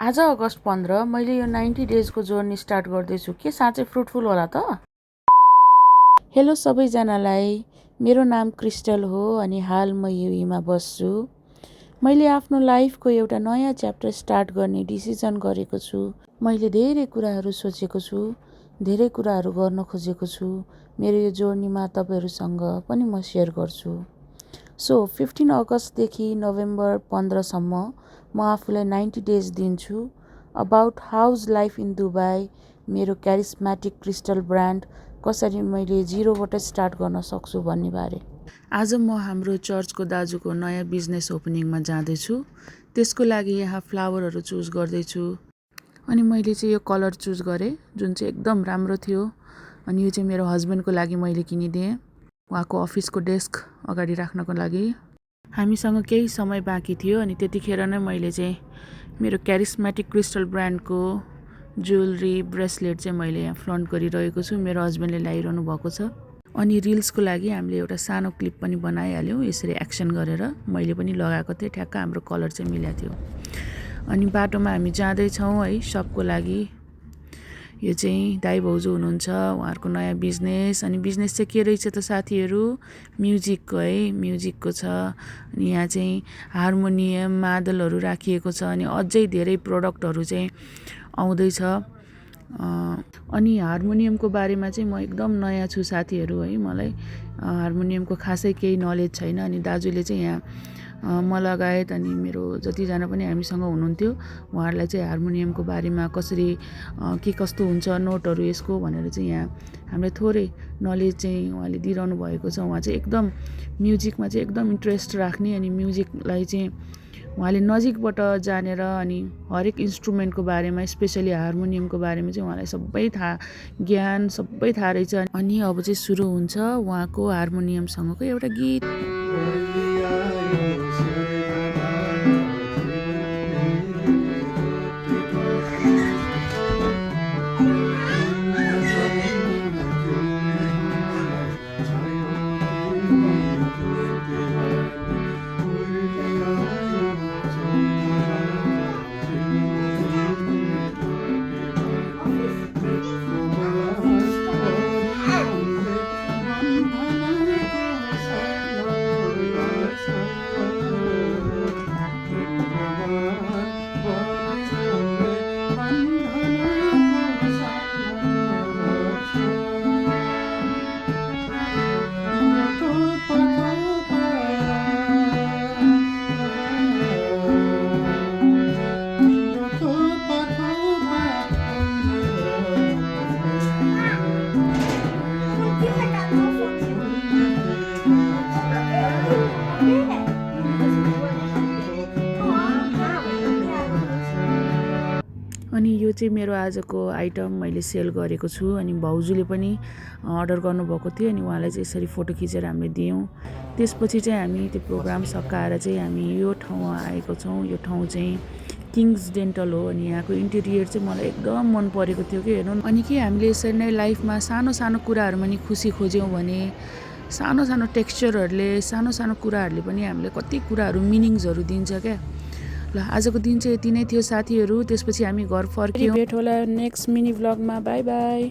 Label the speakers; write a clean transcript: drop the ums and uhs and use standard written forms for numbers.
Speaker 1: आज अगस्त 15 मैले यो 90 डेजको जर्नी स्टार्ट गर्दैछु। के साँच्चै फ्रुटफुल होला त? हेलो सबैजनालाई, मेरो नाम क्रिस्टल हो अनि हाल म युएईमा बस्छु। मैले आफ्नो लाइफको एउटा नयाँ च्याप्टर स्टार्ट गर्ने डिसिजन गरेको छु। मैले धेरै कुराहरू सोचेको छु, धेरै कुराहरू गर्न खोजेको छु। मेरो यो जर्नीमा तपाईहरुसँग पनि म सेयर गर्छु। सो 15 अगस्तदेखि नोभेम्बर 15सम्म म आफूलाई 90 डेज दिन्छु। About how's life in Dubai, मेरो क्यारिस्मेटिक क्रिस्टल ब्रान्ड कसरी मैले जिरोबाट स्टार्ट गर्न सक्छु भन्ने बारे। आज म हाम्रो चर्चको दाजुको नयाँ बिजनेस ओपनिङमा जाँदैछु। त्यसको लागि यहाँ फ्लावरहरू चुज गर्दैछु। अनि मैले चाहिँ यो कलर चुज गरेँ जुन चाहिँ एकदम राम्रो थियो। अनि यो चाहिँ मेरो हस्बेन्डको लागि मैले किनिदिएँ, उहाँको अफिसको डेस्क अगाडि राख्नको लागि। हामीसँग केही समय बाँकी थियो अनि त्यतिखेर नै मैले चाहिँ मेरो क्यारिस्मेटिक क्रिस्टल ब्रान्डको ज्वेलरी ब्रेसलेट चाहिँ मैले यहाँ फ्लन्ट गरिरहेको छु। मेरो हस्बेन्डले ल्याइरहनु भएको छ। अनि रिल्सको लागि हामीले एउटा सानो क्लिप पनि बनाइहाल्यौँ यसरी एक्सन गरेर। मैले पनि लगाएको थिएँ, ठ्याक्क हाम्रो कलर चाहिँ मिलेको थियो। अनि बाटोमा हामी जाँदैछौँ है सबको लागि। यो चाहिँ दाइ भाउजू हुनुहुन्छ, उहाँहरूको नयाँ बिजनेस। अनि बिजनेस चाहिँ के रहेछ त साथीहरू, म्युजिकको है, म्युजिकको छ। अनि यहाँ चाहिँ हार्मोनियम मादलहरू राखिएको छ अनि अझै धेरै प्रोडक्टहरू चाहिँ आउँदैछ। अनि हार्मोनियमको बारेमा चाहिँ म एकदम नयाँ छु साथीहरू है। मलाई हार्मोनियमको खासै केही नलेज छैन। अनि दाजुले चाहिँ यहाँ म लगायत अनि मेरो जतिजना पनि हामीसँग हुनुहुन्थ्यो उहाँहरूलाई चाहिँ हार्मोनियमको बारेमा कसरी के कस्तो हुन्छ नोटहरू यसको भनेर चाहिँ यहाँ हामीलाई थोरै नलेज चाहिँ उहाँले दिइरहनु भएको छ। उहाँ चाहिँ एकदम म्युजिकमा चाहिँ एकदम इन्ट्रेस्ट राख्ने अनि म्युजिकलाई चाहिँ उहाँले नजिकबाट जानेर अनि हरेक इन्स्ट्रुमेन्टको बारेमा स्पेसली हार्मोनियमको बारेमा चाहिँ उहाँलाई सबै थाहा, ज्ञान सबै थाहा रहेछ। अनि अब चाहिँ सुरु हुन्छ उहाँको हार्मोनियमसँगको एउटा गीत। अनि यो चाहिँ मेरो आजको आइटम मैले सेल गरेको छु। अनि भाउजूले पनि अर्डर गर्नुभएको थियो अनि उहाँलाई चाहिँ यसरी फोटो खिचेर हामीले दियौँ। त्यसपछि चाहिँ हामी त्यो प्रोग्राम सकाएर चाहिँ हामी यो ठाउँमा आएको छौँ। यो ठाउँ चाहिँ किङ्स डेन्टल हो। अनि यहाँको इन्टेरियर चाहिँ मलाई एकदम मन परेको थियो कि हेर्नु। अनि के हामीले यसरी नै लाइफमा सानो सानो कुराहरूमा नि खुसी खोज्यौँ भने सानो सानो टेक्स्चरहरूले सानो सानो कुराहरूले पनि हामीले कति कुराहरू मिनिङ्सहरू दिन्छ क्या। ल आजको दिन चाहिँ यति नै थियो साथीहरू। त्यसपछि हामी घर फर्क्यौँ। भेट होला नेक्स्ट मिनी भ्लगमा। Bye by.